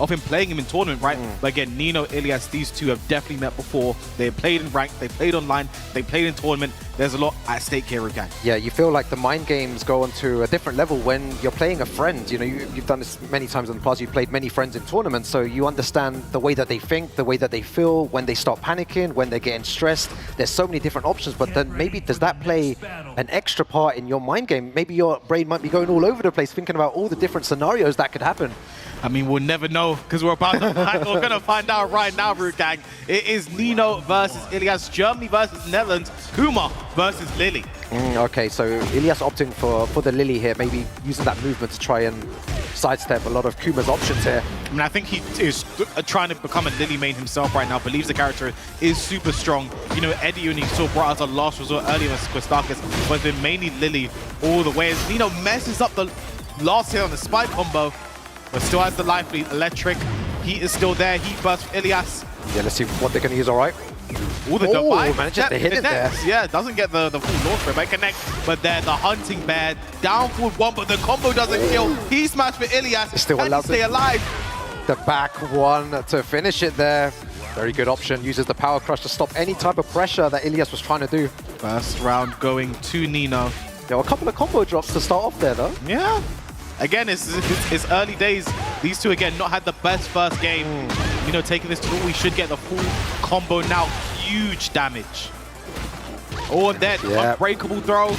of him playing him in tournament, right? But again, Nino, Ilias, these two have definitely met before. They played in ranked, they played online, they played in tournament. There's a lot at stake here, Rugang. Yeah, you feel like the mind games go onto a different level when you're playing a friend. You know, you've done this many times in the past. You've played many friends in tournaments, so you understand the way that they think, the way that they feel, when they start panicking, when they're getting stressed. There's so many different options, but then maybe does that play an extra part in your mind game? Maybe your brain might be going all over the place, thinking about all the different scenarios that could happen. I mean, we'll never know because we're gonna find out right now, Rugang. It is Nino versus Ilias, Germany versus Netherlands, Kuma versus Lily. Okay, so Ilias opting for the Lily here, maybe using that movement to try and sidestep a lot of Kuma's options here. I mean, I think he is trying to become a Lily main himself right now, believes the character is super strong. You know, Eddie only saw brought out a last resort earlier with Quistakis, but then mainly Lily all the way. As Nino messes up the last hit on the spike combo, but still has the life lead. Electric, heat is still there. Heat burst for Ilias. Yeah, let's see what they're going to use, all right. Ooh, the divine manages to hit it there. Yeah, doesn't get the full launch for it, but connect. But there, the hunting bear, down forward one, but the combo doesn't kill. He smashed for Ilias. Still Can he stay alive? The back one to finish it there. Very good option. Uses the power crush to stop any type of pressure that Ilias was trying to do. First round going to Nino. There were a couple of combo drops to start off there, though. Yeah. Again, it's early days. These two, again, not had the best first game. You know, taking this tool, we should get the full combo now. Huge damage. Oh, and then unbreakable throw.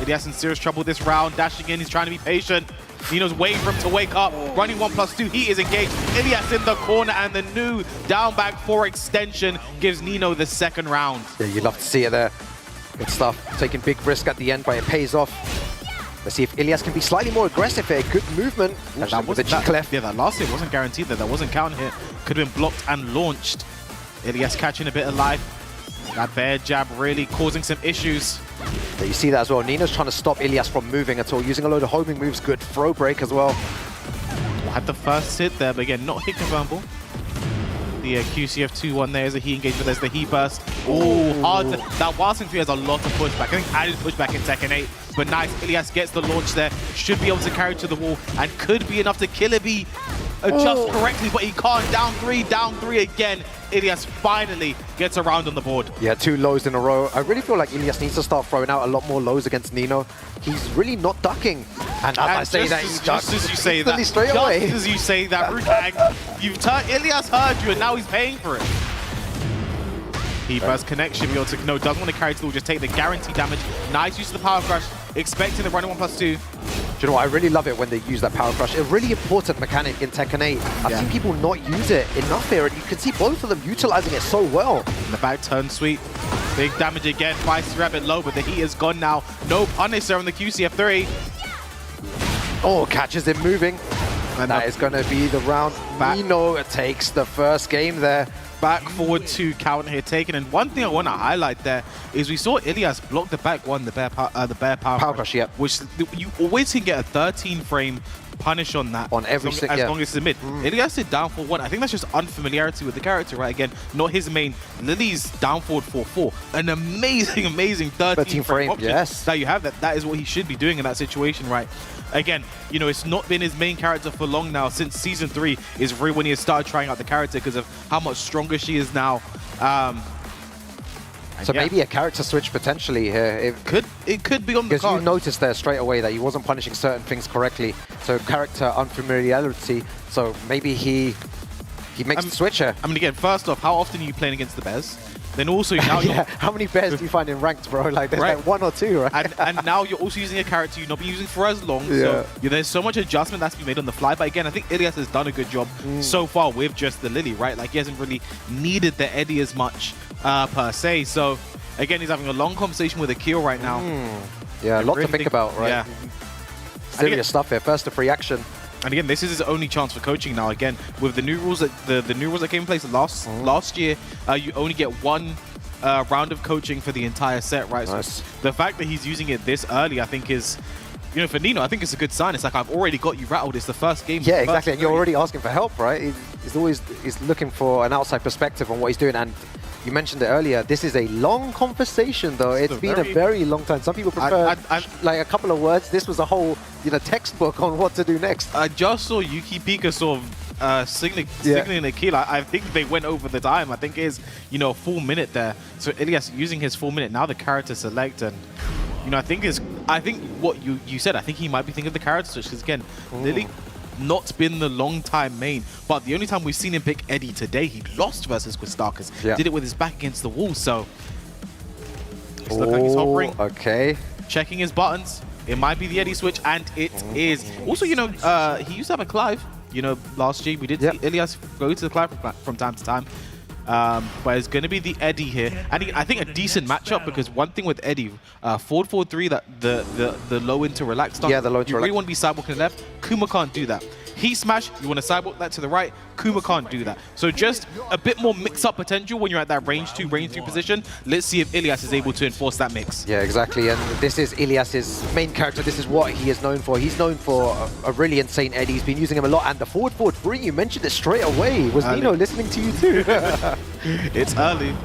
Ilias in serious trouble this round. Dashing in, he's trying to be patient. Nino's waiting for him to wake up. Running 1+2, he is engaged. Ilias in the corner, and the new down back 4 extension gives Nino the second round. Yeah, you'd love to see it there. Good stuff. Taking big risk at the end, but it pays off. Let's see if Ilias can be slightly more aggressive here. Good movement. That was yeah, that last hit wasn't guaranteed that wasn't counter hit. Could have been blocked and launched. Ilias catching a bit of life. That bear jab really causing some issues. Yeah, you see that as well. Nino's trying to stop Ilias from moving at all, using a load of homing moves. Good throw break as well. Had the first hit there, but again, not hit confirmable. The QCF 2-1 there is a heat engagement. There's the heat burst. Oh, hard. That Wild Swing 3 has a lot of pushback. I think added pushback in Tekken 8. But nice. Ilias gets the launch there. Should be able to carry to the wall and could be enough to kill it. Adjust correctly, but he can't. Down three again. Ilias finally gets a round on the board. Yeah, 2 lows in a row. I really feel like Ilias needs to start throwing out a lot more lows against Nino. He's really not ducking. And as I say that, he ducks. Just as you say that, Rugang, you've turned Ilias heard you, and now he's paying for it. He burst connection, be able to doesn't want to carry to the wall, just take the guaranteed damage. Nice use of the power crush, expecting the running 1+2. Do you know what? I really love it when they use that power crush. A really important mechanic in Tekken 8. I've seen people not use it enough here, and you can see both of them utilizing it so well. And the back turn sweep. Big damage again. Feisty Rabbit low, but the heat is gone now. No punish there on the QCF3. Oh, catches him moving. And that is going to be the round. Nino takes the first game there. Back forward 2 counter here taken. And one thing I want to highlight there is we saw Ilias block the back one, the bear power crush, yeah. Which you always can get a 13 frame punish on that on every as long as it's a mid. Ilias did down for 1. I think that's just unfamiliarity with the character, right? Again, not his main. Lily's down forward 4-4. An amazing 13 frame option that you have. That is what he should be doing in that situation, right? Again, you know, it's not been his main character for long now. Since Season 3 is really when he has started trying out the character because of how much stronger she is now. So maybe a character switch potentially here. It could be on the card. Because you noticed there straight away that he wasn't punishing certain things correctly. So character unfamiliarity. So maybe he makes the switch here. I mean, again, first off, how often are you playing against the bears? Then also now how many bears do you find in ranked, bro? Like there's like 1 or 2, right? And now you're also using a character you've not been using for as long. So there's so much adjustment that's been made on the fly. But again, I think Ilias has done a good job so far with just the Lily, right? Like he hasn't really needed the Eddie as much per se. So again, he's having a long conversation with Akil right now. Yeah, a lot to think about, right? Yeah. Serious stuff here. First, the free action. And again, this is his only chance for coaching now. Again, with the new rules that the new rules that came in place last year, you only get 1 round of coaching for the entire set, right? Nice. So the fact that he's using it this early, I think is, you know, for Nino, I think it's a good sign. It's like, I've already got you rattled. It's the first game. Yeah, exactly. And you're already asking for help, right? He's looking for an outside perspective on what he's doing. And you mentioned it earlier. This is a long conversation, though. It's been a very long time. Some people prefer like a couple of words. This was a whole, textbook on what to do next. I just saw Yuki Pika sort of signaling a kill. I think they went over the time. I think it's, you know, a full minute there. So Ilias using his full minute. Now the character select, and you know, I think what you said, I think he might be thinking of the character switch, because again, Lily not been the long time main, but the only time we've seen him pick Eddie today, he lost versus Quistarcus. Did it with his back against the wall, so it's looks like he's hovering. Okay. Checking his buttons. It might be the Eddie switch, and it is. Also, you know, he used to have a Clive. You know, last year we did see Ilias go to the Clive from time to time. But it's going to be the Eddie here. And I think a decent matchup, because one thing with Eddie, 4-4-3, that the low into relax start. Yeah, the low into you relax. really want to be sidewalking left. Kuma can't do that. Heat smash, you want to sidewalk that to the right. Kuma can't do that. So just a bit more mix-up potential when you're at that range 2, range 3 position. Let's see if Ilias is able to enforce that mix. Yeah, exactly. And this is Ilias's main character. This is what he is known for. He's known for a really insane Eddie. He's been using him a lot. And the forward 3, you mentioned it straight away. Was Nino listening to you too? It's early.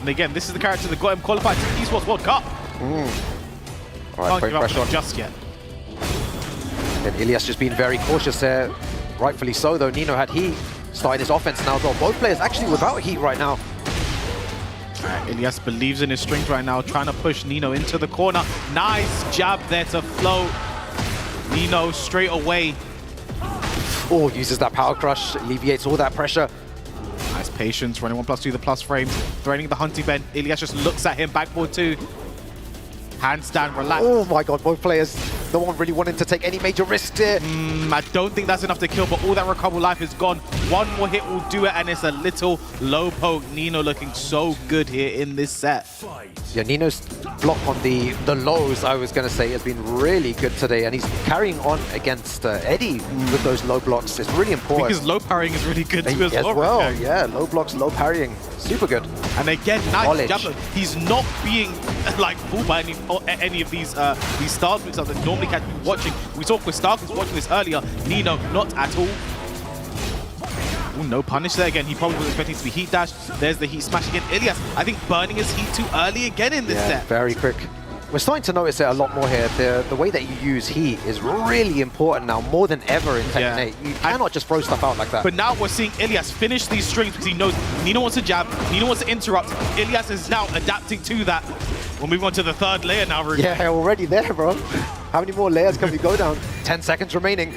And again, this is the character that got him qualified to the Esports World Cup. All right, can't give up just yet. And Ilias just being very cautious there. Rightfully so, though. Nino had heat. Starting his offense now as well. Both players actually without heat right now. Ilias believes in his strength right now, trying to push Nino into the corner. Nice jab there to float. Nino straight away. Oh, uses that power crush, alleviates all that pressure. Nice patience, running 1+2, the plus frames, threatening the hunting bend. Ilias just looks at him, backboard 2. Handstand, relax. Oh my god, both players, no one really wanting to take any major risks here. I don't think that's enough to kill, but all that recoverable life is gone. One more hit will do it, and it's a little low poke. Nino looking so good here in this set. Yeah, Nino's block on the lows, I was going to say, has been really good today, and he's carrying on against Eddie with those low blocks. It's really important. Because low parrying is really good too as well. Yeah, low blocks, low parrying, super good. And again, nice jab. He's not being like fooled by any of these stars moves that normally catch me watching. We saw Quistarcus watching this earlier. Nino, not at all. Ooh, no punish there again. He probably was expecting to be heat dashed. There's the heat smash again. Ilias, I think burning his heat too early again in this set. Very quick. We're starting to notice it a lot more here. The way that you use heat is really important now, more than ever in Tekken 8. You cannot just throw stuff out like that. But now we're seeing Ilias finish these strings because he knows Nino wants to jab, Nino wants to interrupt. Ilias is now adapting to that. We'll move on to the third layer now, Ruben. Yeah, already there, bro. How many more layers can we go down? 10 seconds remaining.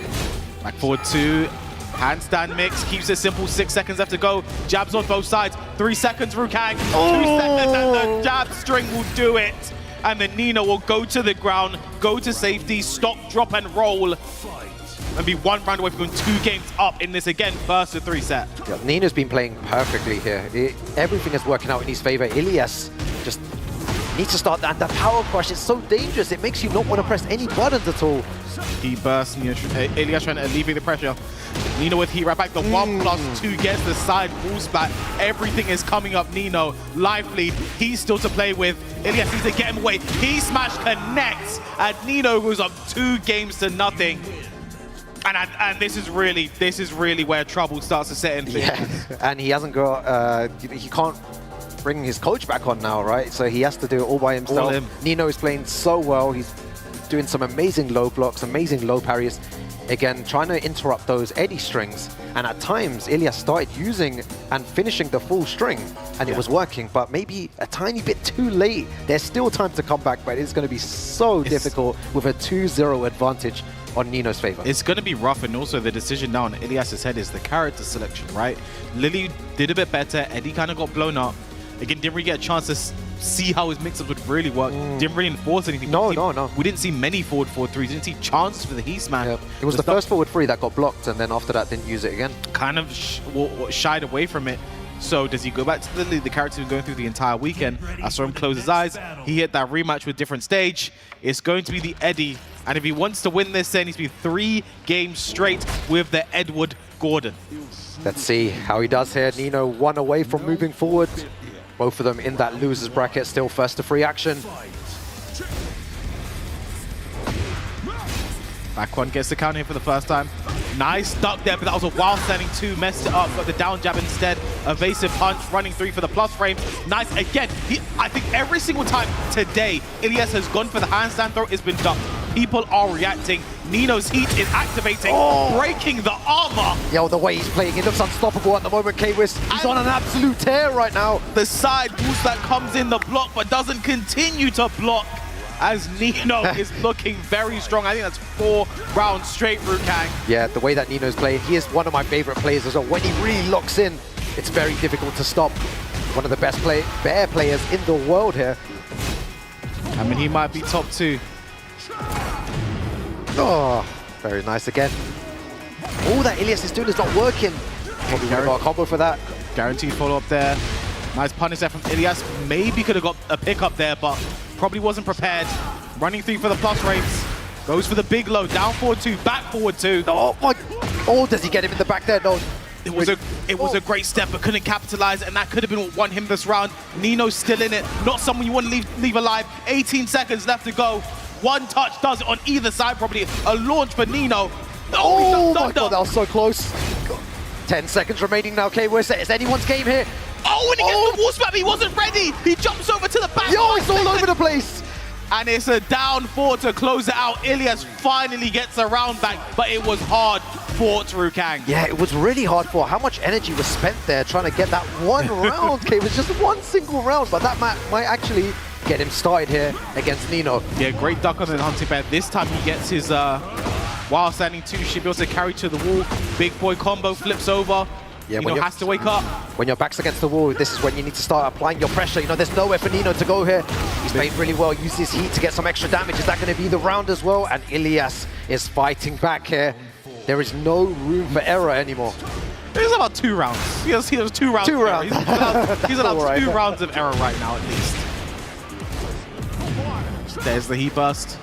Back forward 2. Handstand mix, keeps it simple, 6 seconds left to go. Jabs on both sides, 3 seconds, Rukang. 2 seconds, and the jab string will do it. And then Nino will go to the ground, go to safety, stop, drop, and roll. And be 1 round away from going 2 games up in this, again, first to 3 set. Yeah, Nino's been playing perfectly here. Everything is working out in his favor. Ilias just needs to start that. The power crush is so dangerous. It makes you not want to press any buttons at all. He bursts, Ilias trying to alleviate the pressure. Nino with heat right back. The 1+2 gets the side wall splat. Everything is coming up Nino. Life lead. He's still to play with. Ilias needs to get him away. He smash connects. And Nino goes up 2 games to nothing. And this is really where trouble starts to set in. Yeah, and he hasn't got, he can't bring his coach back on now, right? So he has to do it all by himself. Nino is playing so well. He's doing some amazing low blocks, amazing low parries. Again, trying to interrupt those Eddie strings. And at times, Ilias started using and finishing the full string, and it was working, but maybe a tiny bit too late. There's still time to come back, but it's going to be so difficult with a 2-0 advantage on Nino's favor. It's going to be rough, and also the decision now on Ilias's head is the character selection, right? Lily did a bit better. Eddie kind of got blown up. Again, didn't really get a chance to see how his mix-ups would really work. Didn't really enforce anything. No. We didn't see many forward 4-3s. Didn't see chances for the heat smash. Yeah. It was the first forward 3 that got blocked, and then after that didn't use it again. Kind of shied away from it. So does he go back to the character who's going through the entire weekend? I saw him close his eyes. He hit that rematch with different stage. It's going to be the Eddie. And if he wants to win this, then he needs to be 3 games straight with the Edward Gordon. Let's see how he does here. Nino 1 away from moving forward. Both of them in that loser's bracket, still first to 3 action. Back 1 gets the count here for the first time. Nice duck there, but that was a wild standing 2, messed it up, got the down jab instead. Evasive punch, running 3 for the plus frame. Nice, again, I think every single time today, Ilias has gone for the handstand throw, it's been ducked. People are reacting. Nino's heat is activating, breaking the armor. Yo, the way he's playing, he looks unstoppable at the moment, K-Wiz. He's on an absolute tear right now. The side boost that comes in the block but doesn't continue to block as Nino is looking very strong. I think that's 4 rounds straight, Rukang. Yeah, the way that Nino's playing, he is one of my favorite players as well. When he really locks in, it's very difficult to stop. One of the best bear players in the world here. I mean, he might be top 2. Oh, very nice again. All that Ilias is doing is not working. Probably got a combo for that. Guaranteed follow-up there. Nice punish there from Ilias. Maybe could have got a pick-up there, but probably wasn't prepared. Running through for the plus rates. Goes for the big low. Down forward 2, back forward 2. Oh, my. Oh, does he get him in the back there? No. It was a great step, but couldn't capitalize, and that could have been what won him this round. Nino's still in it. Not someone you want to leave alive. 18 seconds left to go. One touch does it on either side, probably a launch for Nino. Oh my god, that was so close. 10 seconds remaining now, K-Wiz. It's anyone's game here. Oh, and he gets the wall spam. He wasn't ready. He jumps over to the back. Yo, it's all over the place. And it's a down 4 to close it out. Ilias finally gets a round back, but it was hard fought, Rukang. Yeah, it was really hard for. How much energy was spent there trying to get that one round? It was just one single round, but that might actually get him started here against Nino. Yeah, great duck on the hunting bear. This time he gets his while standing 2, should be able to carry to the wall. Big boy combo flips over. Yeah, Nino has to wake up. When your back's against the wall, this is when you need to start applying your pressure. You know, there's nowhere for Nino to go here. He's played really well, used his heat to get some extra damage. Is that going to be the round as well? And Ilias is fighting back here. There is no room for error anymore. There's about 2 rounds. He has 2 rounds. 2 rounds. He's allowed 2 rounds of error right now, at least. There's the heat burst.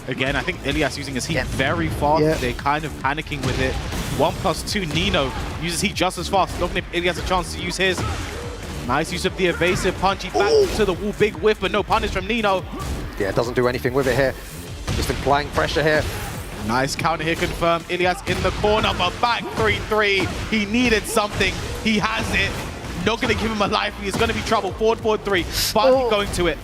Again, I think Ilias using his heat very fast. Yeah. They're kind of panicking with it. 1+2, Nino uses heat just as fast. Not if Ilias has a chance to use his. Nice use of the evasive punch. He back to the wall, big whiff, but no punish from Nino. Yeah, doesn't do anything with it here. Just applying pressure here. Nice counter here confirmed. Ilias in the corner, but back 3-3. He needed something. He has it. Not going to give him a life. He's going to be trouble. Forward 3. Finally going to it.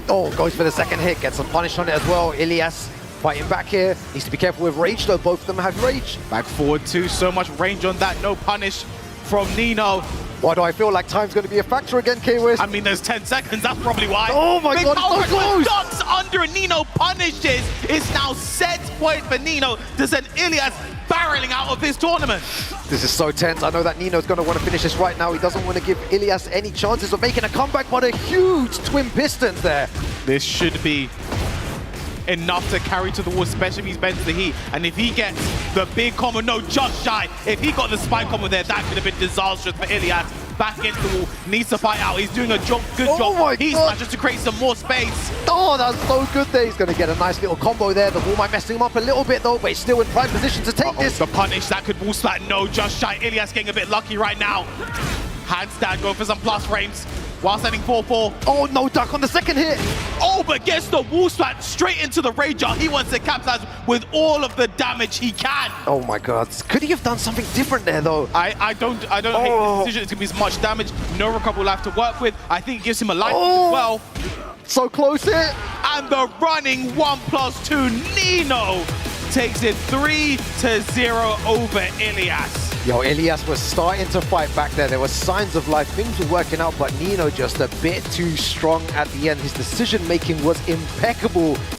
Oh, goes for the second hit. Gets some punish on it as well. Ilias fighting back here. Needs to be careful with rage, though. Both of them have rage. Back forward 2. So much range on that. No punish from Nino. Why do I feel like time's going to be a factor again, K-Wiz? I mean, there's 10 seconds. That's probably why. Oh my god, it's so close! Ducks under and Nino punishes. It's now set point for Nino to send Ilias barreling out of this tournament. This is so tense. I know that Nino's going to want to finish this right now. He doesn't want to give Ilias any chances of making a comeback, but a huge twin pistons there. This should be enough to carry to the wall, especially if he's bent to the heat. And if he gets the big combo, no, just shy. If he got the spike combo there, that could have been disastrous for Ilias. Back against the wall, needs to fight out. He's doing a good job. He smashes to create some more space. Oh, that's so good there. He's going to get a nice little combo there. The wall might mess him up a little bit though, but he's still in prime position to take this. The punish, that could wall splat. No, just shy. Ilias getting a bit lucky right now. Handstand going for some plus frames. While standing 4-4. Oh, no duck on the second hit. Oh, but gets the wall splat straight into the Rager. He wants to capitalize with all of the damage he can. Oh my god. Could he have done something different there though? I don't hate the decision. It's going to be as much damage. No recovery life to work with. I think it gives him a life as well. So close here. And the running 1+2 Nino takes it 3-0 over Ilias. Yo, Ilias was starting to fight back there. There were signs of life. Things were working out, but Nino just a bit too strong at the end. His decision-making was impeccable.